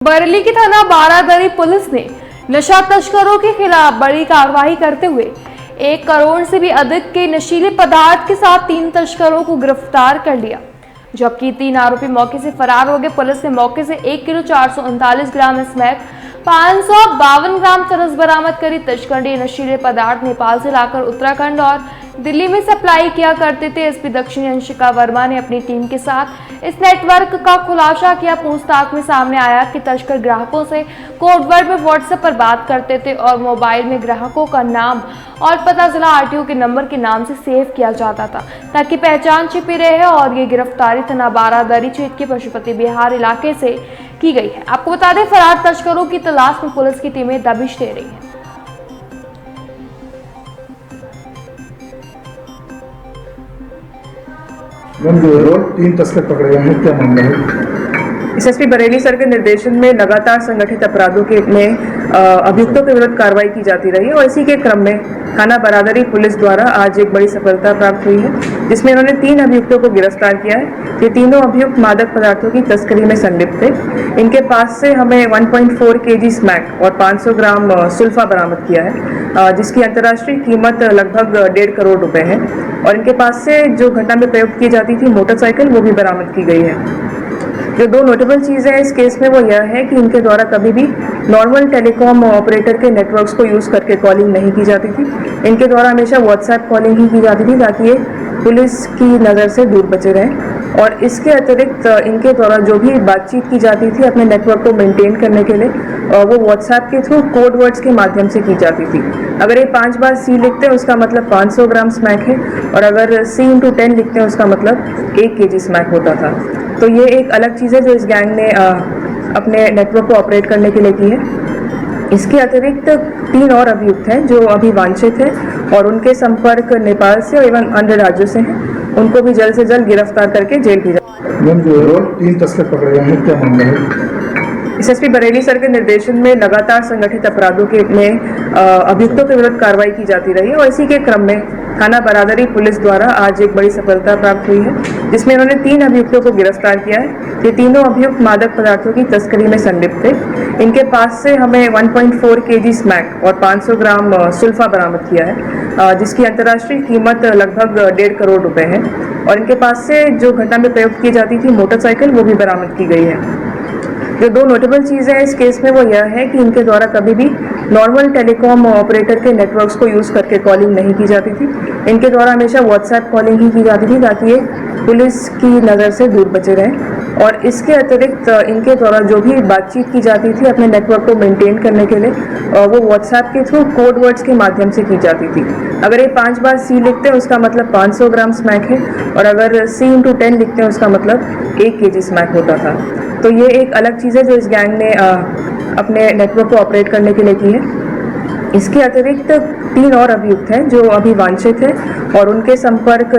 बरेली की थाना बारादरी पुलिस ने नशा तस्करों के खिलाफ बड़ी कार्रवाई करते हुए 1 करोड़ से भी अधिक के नशीले पदार्थ के साथ 3 तस्करों को गिरफ्तार कर लिया, जबकि 3 आरोपी मौके से फरार हो गए। पुलिस ने मौके से 1 किलो 439 ग्राम स्मैक, 552 ग्राम चरस बरामद करी। तस्कर ये नशीले पदार्थ नेपाल से लाकर उत्तराखंड और दिल्ली में सप्लाई किया करते थे। एसपी दक्षिणी अंशिका वर्मा ने अपनी टीम के साथ इस नेटवर्क का खुलासा किया। पूछताछ में सामने आया कि तस्कर ग्राहकों से कोड वर्ड में व्हाट्सएप पर बात करते थे और मोबाइल में ग्राहकों का नाम और पता जिला आरटीओ के नंबर के नाम से सेव किया जाता था ताकि पहचान छिपी रहे। और ये गिरफ्तारी थाना बारादरी क्षेत्र के पशुपति बिहार इलाके से की गई है। आपको बता दें, फरार तस्करों की तलाश में पुलिस की टीमें दबिश दे रही है। रोज 3 तस्कर पकड़े गए हैं, क्या मामला है? एसएसपी बरेली सर के निर्देशन में लगातार संगठित अपराधों के में अभियुक्तों के विरुद्ध कार्रवाई की जाती रही है और इसी के क्रम में थाना बारादरी पुलिस द्वारा आज एक बड़ी सफलता प्राप्त हुई है, जिसमें इन्होंने 3 अभियुक्तों को गिरफ्तार किया है। ये तीनों अभियुक्त मादक पदार्थों की तस्करी में संलिप्त थे। इनके पास से हमें 1.4 केजी स्मैक और 500 ग्राम सुल्फा बरामद किया है, जिसकी अंतर्राष्ट्रीय कीमत लगभग 1.5 करोड़ रुपए है। और इनके पास से जो घटना में प्रयोग की जाती थी मोटरसाइकिल, वो भी बरामद की गई है। जो 2 नोटेबल चीज़ें हैं इस केस में वो यह है कि इनके द्वारा कभी भी नॉर्मल टेलीकॉम ऑपरेटर के नेटवर्क्स को यूज़ करके कॉलिंग नहीं की जाती थी। इनके द्वारा हमेशा व्हाट्सएप कॉलिंग ही की जाती थी ताकि ये पुलिस की नज़र से दूर बचे रहें। और इसके अतिरिक्त इनके द्वारा जो भी बातचीत की जाती थी अपने नेटवर्क को मेंटेन करने के लिए, वो व्हाट्सएप के थ्रू कोड वर्ड्स के माध्यम से की जाती थी। अगर ये 5 बार सी लिखते हैं उसका मतलब 500 ग्राम स्मैक है, और अगर C×10 लिखते हैं उसका मतलब 1 केजी स्मैक होता था। तो ये एक अलग चीज़ है जो इस गैंग ने अपने नेटवर्क को ऑपरेट करने के लिए की है। इसके अतिरिक्त 3 और अभियुक्त हैं जो अभी वांछित है और उनके संपर्क नेपाल से एवं अन्य राज्यों से हैं। उनको भी जल्द से जल्द गिरफ्तार करके जेल भेजा। रोज 3 तस्कर पकड़े गए हैं, क्या मामला है? एसएसपी बरेली सर के निर्देशन में लगातार संगठित अपराधों के में अभियुक्तों के विरुद्ध कार्रवाई की जाती रही है और इसी के क्रम में थाना बारादरी पुलिस द्वारा आज एक बड़ी सफलता प्राप्त हुई है, जिसमें इन्होंने 3 अभियुक्तों को गिरफ्तार किया है। ये तीनों अभियुक्त मादक पदार्थों की तस्करी में संलिप्त थे। इनके पास से हमें 1.4 केजी स्मैक और 500 ग्राम सुल्फा बरामद किया है, जिसकी अंतर्राष्ट्रीय कीमत लगभग 1.5 करोड़ रुपए है। और इनके पास से जो घटना में प्रयोग की जाती थी मोटरसाइकिल, वो भी बरामद की गई है। जो 2 नोटेबल चीज़ें हैं इस केस में वो यह है कि इनके द्वारा कभी भी नॉर्मल टेलीकॉम ऑपरेटर के नेटवर्क्स को यूज़ करके कॉलिंग नहीं की जाती थी। इनके द्वारा हमेशा व्हाट्सएप कॉलिंग ही की जाती थी ताकि ये पुलिस की नज़र से दूर बचे रहें। और इसके अतिरिक्त इनके द्वारा जो भी बातचीत की जाती थी अपने नेटवर्क को मेंटेन करने के लिए, वो व्हाट्सएप के थ्रू कोड वर्ड्स के माध्यम से की जाती थी। अगर ये 5 बार सी लिखते हैं उसका मतलब 500 ग्राम स्मैक है, और अगर C×10 लिखते हैं उसका मतलब 1 केजी स्मैक होता था। तो ये एक अलग चीज़ है जो इस गैंग ने अपने नेटवर्क को ऑपरेट करने के लिए की है। इसके अतिरिक्त 3 और अभियुक्त हैं जो अभी वांछित है और उनके संपर्क